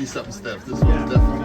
80-something steps. This one's definitely.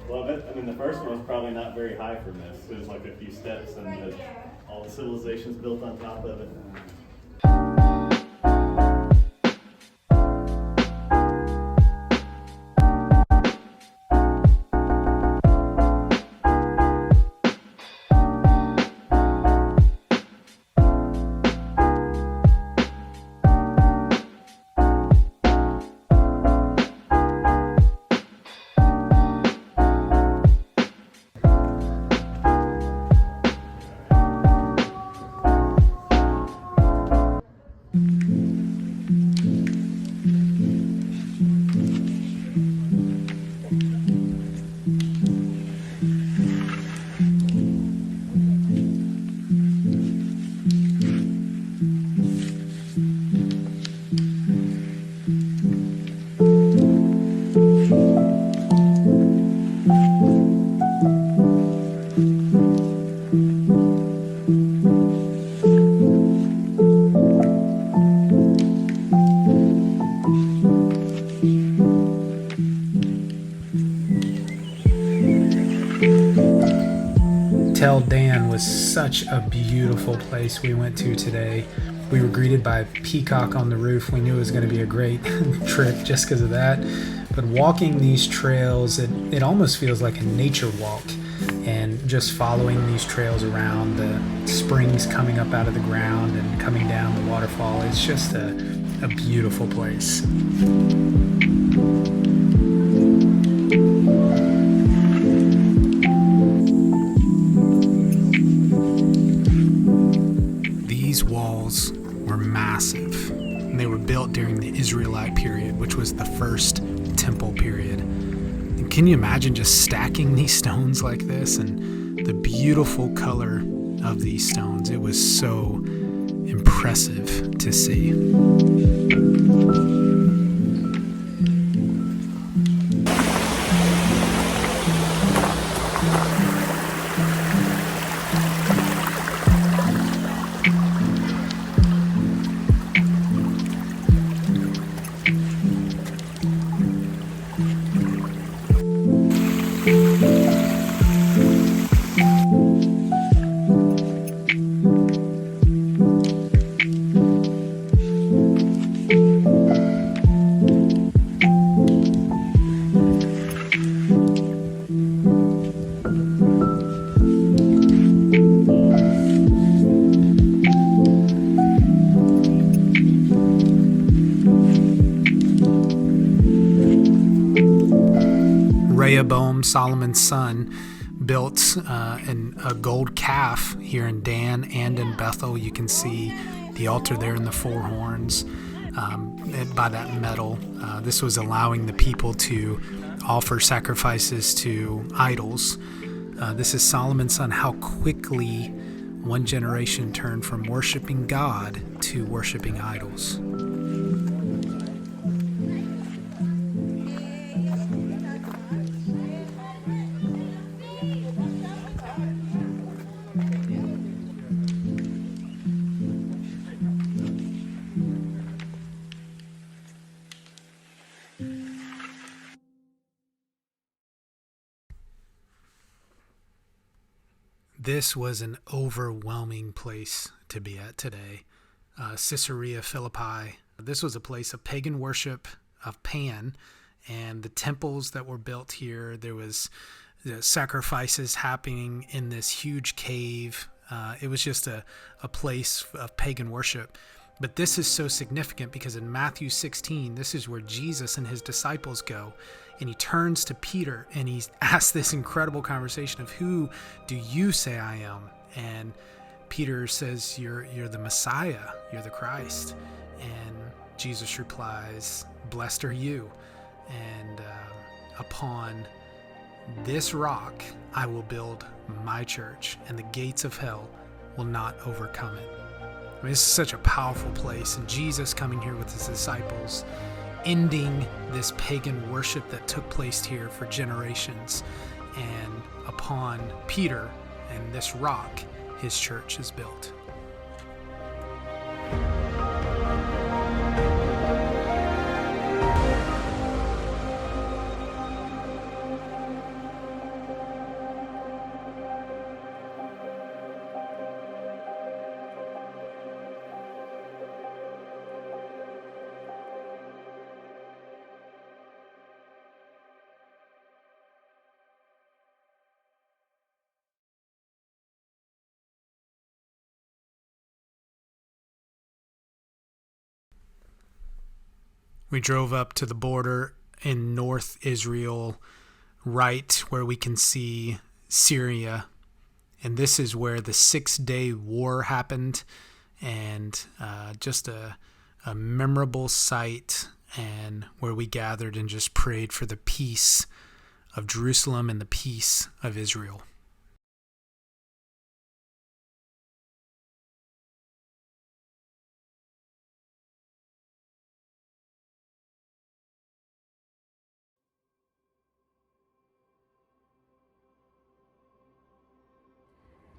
Well, I mean, the first one was probably not very high from this. It was like a few steps, and all the civilizations built on top of it. Tel Dan was such a beautiful place we went to today. We were greeted by a peacock on the roof. We knew it was going to be a great trip just because of that. But walking these trails, it almost feels like a nature walk. And just following these trails around, the springs coming up out of the ground and coming down the waterfall, it's just a beautiful place. These walls were massive. They were built during the Israelite period, which was the first temple period. And can you imagine just stacking these stones like this and the beautiful color of these stones? It was so impressive to see. Rehoboam, Solomon's son, built a gold calf here in Dan and in Bethel. You can see the altar there in the four horns by that metal. This was allowing the people to offer sacrifices to idols. This is Solomon's son. How quickly one generation turned from worshiping God to worshiping idols. This was an overwhelming place to be at today. Caesarea Philippi. This was a place of pagan worship of Pan, and the temples that were built here. There was sacrifices happening in this huge cave. It was just a place of pagan worship. But this is so significant because in Matthew 16, this is where Jesus and his disciples go. And he turns to Peter and he asks this incredible conversation of, who do you say I am? And Peter says, you're the Messiah, you're the Christ. And Jesus replies, blessed are you. And upon this rock I will build my church, and the gates of hell will not overcome it. I mean, this is such a powerful place, and Jesus coming here with his disciples, ending this pagan worship that took place here for generations. And upon Peter and this rock, his church is built. We drove up to the border in North Israel, right where we can see Syria. And this is where the 6-day war happened, and just a memorable sight, and where we gathered and just prayed for the peace of Jerusalem and the peace of Israel.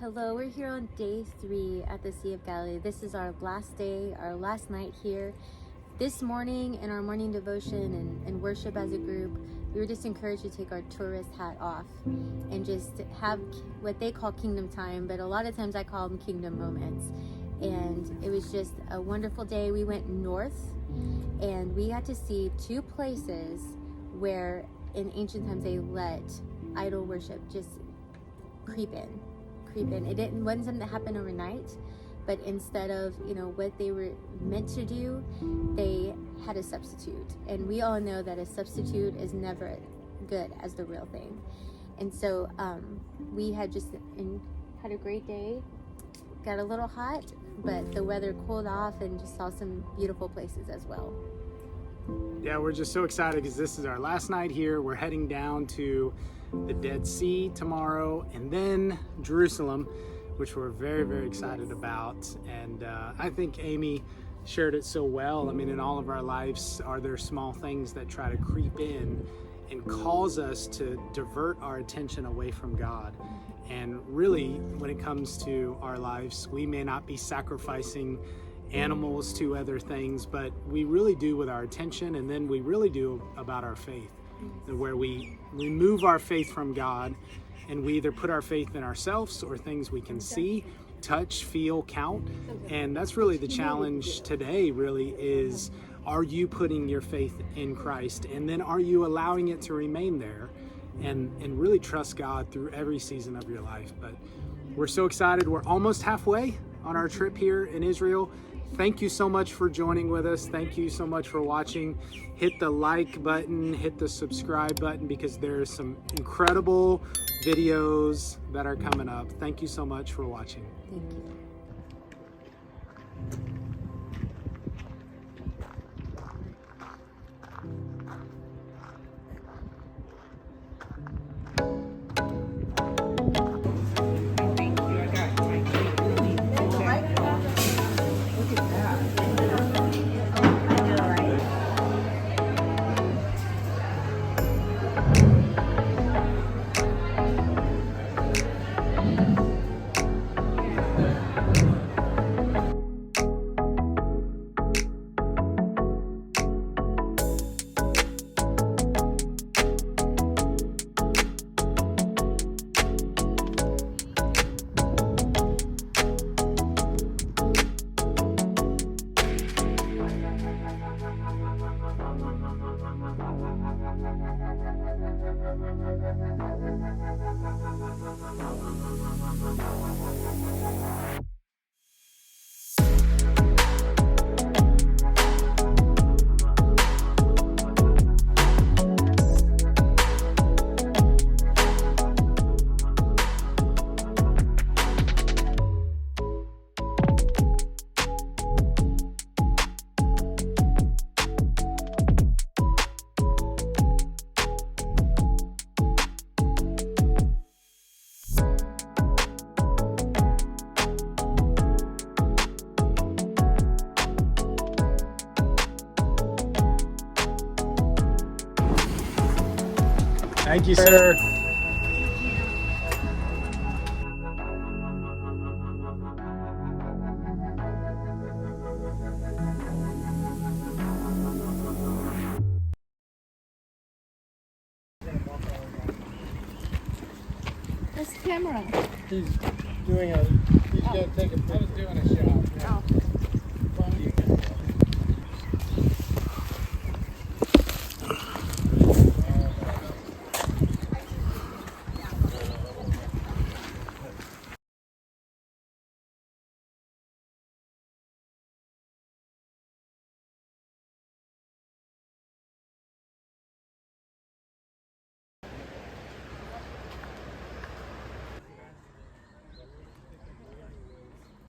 Hello, we're here on day 3 at the Sea of Galilee. This is our last day, our last night here. This morning in our morning devotion and worship as a group, we were just encouraged to take our tourist hat off and just have what they call kingdom time, but a lot of times I call them kingdom moments. And it was just a wonderful day. We went north and we got to see 2 places where in ancient times they let idol worship just creep in. It wasn't something that happened overnight, but instead of what they were meant to do, they had a substitute, and we all know that a substitute is never good as the real thing. And so we had had a great day. Got a little hot, but the weather cooled off, and just saw some beautiful places as well. Yeah, we're just so excited because this is our last night here. We're heading down to the Dead Sea tomorrow, and then Jerusalem, which we're very, very excited about. And I think Amy shared it so well. I mean, in all of our lives, are there small things that try to creep in and cause us to divert our attention away from God? And really, when it comes to our lives, we may not be sacrificing animals to other things, but we really do with our attention, and then we really do about our faith, where we remove our faith from God and we either put our faith in ourselves or things we can see, touch, feel, count. And that's really the challenge today, really, is, are you putting your faith in Christ? And then are you allowing it to remain there and really trust God through every season of your life? But we're so excited. We're almost halfway on our trip here in Israel. Thank you so much for joining with us. Thank you so much for watching. Hit the like button, hit the subscribe button, because there's some incredible videos that are coming up. Thank you so much for watching. Thank you. Thank you, sir. This camera. He's gonna take a picture. I was doing a shot.